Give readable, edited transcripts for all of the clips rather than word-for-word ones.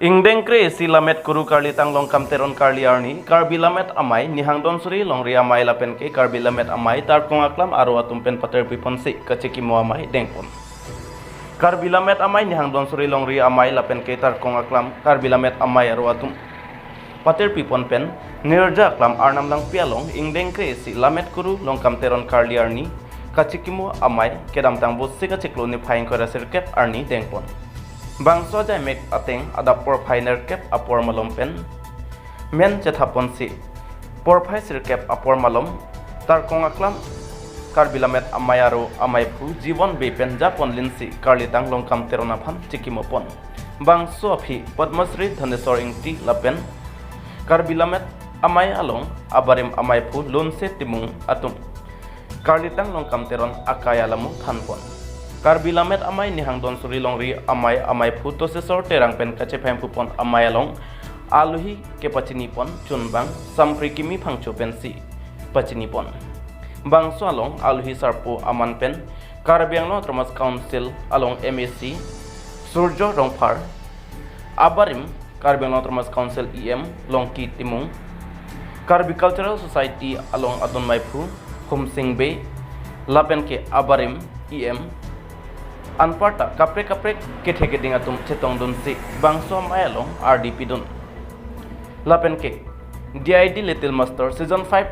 Ingdeng kre si lamet kuru karli tang Longkam Teron karli arni karbi lamet amai Nihang donsuri Longri amai lapen ke karbi lamet amai tar kong aklam aro atum pen pater pipon si ka chikimo amai dengpon karbi lamet amai Nihang donsuri Longri amai lapen ke tar kong aklam karbi lamet amai aro atum pater pipon pen nirja aklam arnam lang pialong Ingdeng kre si lamet kuru Longkam Teron karli arni ka chikimo amai kedam tang bosi ka chiklo ni phaing kora sirkep arni dengpon Bangso jai mek ateng adapor phainer kep apor malom pen men chethapon si por phai sir kep apor malom tar kong aklam karbilamet amayaro amai phu jibon be pen japon linsi karlitang Longkam Teron aphan chikimo pon bangso phi padmasri dhanesor ingti lapen karbilamet amai along abarim amai phu lonse timung atum karlitang Longkam Teron akaya lamu thanpon karbilamet amai Nihang donsuri Longri amai phu tosesor terang pen kache phem pupon amai along aluhi ke pachini pon chunbang sampri kimi phangcho pen si pachini pon bangso along aluhi sarpo aman pen karbianglo tromas council along MAC surjo rongphar abarim karbianglo tromas council longki timung karbi cultural society along adonmai phu humsingbe lapen ke abarim Anparta kapre kethe geding atum chetong dun si bangso mayalong RDP dun lapen ke DID Little Master Season 5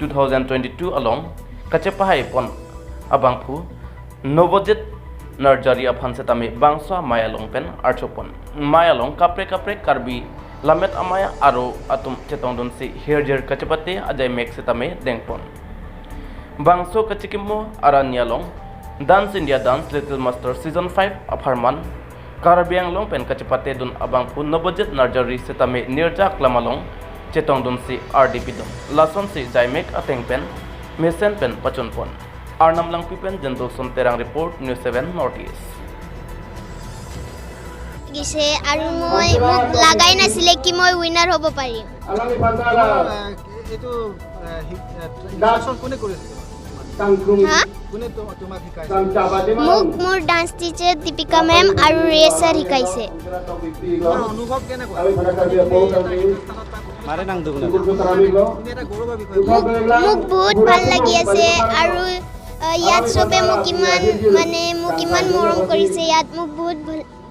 2022 along kache pahai pon abangphu novojit nursery aphan setame bangso mayalong pen archopon mayalong kapre karbi lamet amaya aro atum chetong dun si herjer kachepate ajai mek setame dengpon bangso kachikimo aranyalong Dance India Dance Little Master Season 5 Apharman Karabiang long pen kachipate dun abang phu nobojit nursery setame nirja klamalong chetong dun si RDP dun lason si jaimek ateng pen mesen pen pachun pon arnam lang pipen jendul son terang report News 7 Northeast gise aru moi muk lagai nasile ki moi winner hobo pari etu ডান্সন কোনে কৰিছে ha কোনে তোমাক শিকাইছে muk mor dance teacher Deepika ma'am aru racer hikaise অনুভৱ কেনেকুৱা মাৰে নাং দুগুণ তুমি এটা গৌৰৱৰ বিষয় muk বহুত ভাল লাগি আছে aru ইয়াত সবে মোক ইমান মৰম কৰিছে ইয়াত মোক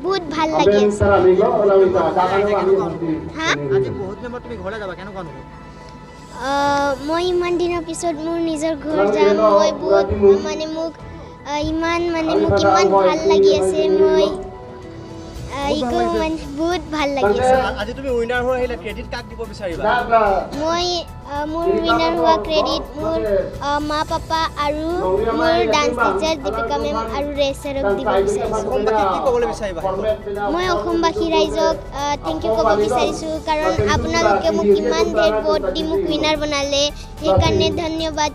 বহুত ভাল লাগি আছে হা আজি বহুত দিনৰ তুমি ঘৰলৈ যাবা কেনেকুৱা অনুভৱ মই ইমান দিনৰ পিছত মোৰ নিজৰ ঘৰ যাম মই বহুত মোক ইমান ভাল লাগি আছে মই ইগো বহুত ভাল লাগি আছে আজি তুমি উইনাৰ হৈ আহিলা ক্ৰেডিট কাক দিব বিচাৰিবা মই মোৰ উইনাৰ হোৱা ক্ৰেডিট মোৰ মা পাপা আৰু মোৰ ডান্স টিচাৰ দীপিকা মেম আৰু ৰেচাৰক দিব বিচাৰিছোঁ কি ক'বলৈ বিচাৰিবা মই অসমবাসী ৰাইজক থেংক ইউ ক'ব বিচাৰিছোঁ কাৰণ আপোনালোকে মোক ইমান ধেৰ ভোট দি মোক উইনাৰ বনালে সেইকাৰণে ধন্যবাদ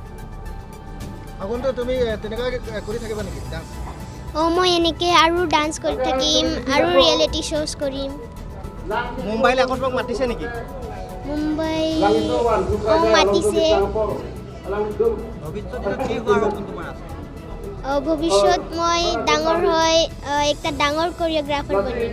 আগন্তুক তুমি তেনেকৈ কৰি থাকিবা নেকি ডান্স মই এনেকৈ আৰু ডান্স কৰি থাকিম আৰু ৰিয়েলিটি শ্ব'জ কৰিম মুম্বাইলৈ আকৌ তোমাক মাতিছে নেকি মুম্বাই মাতিছে ভৱিষ্যতে কি হোৱাৰ সপোন তোমাৰ আছে ভৱিষ্যত মই ডাঙৰ হৈ একটা ডাঙৰ কোৰিঅ'গ্ৰাফাৰ বনিম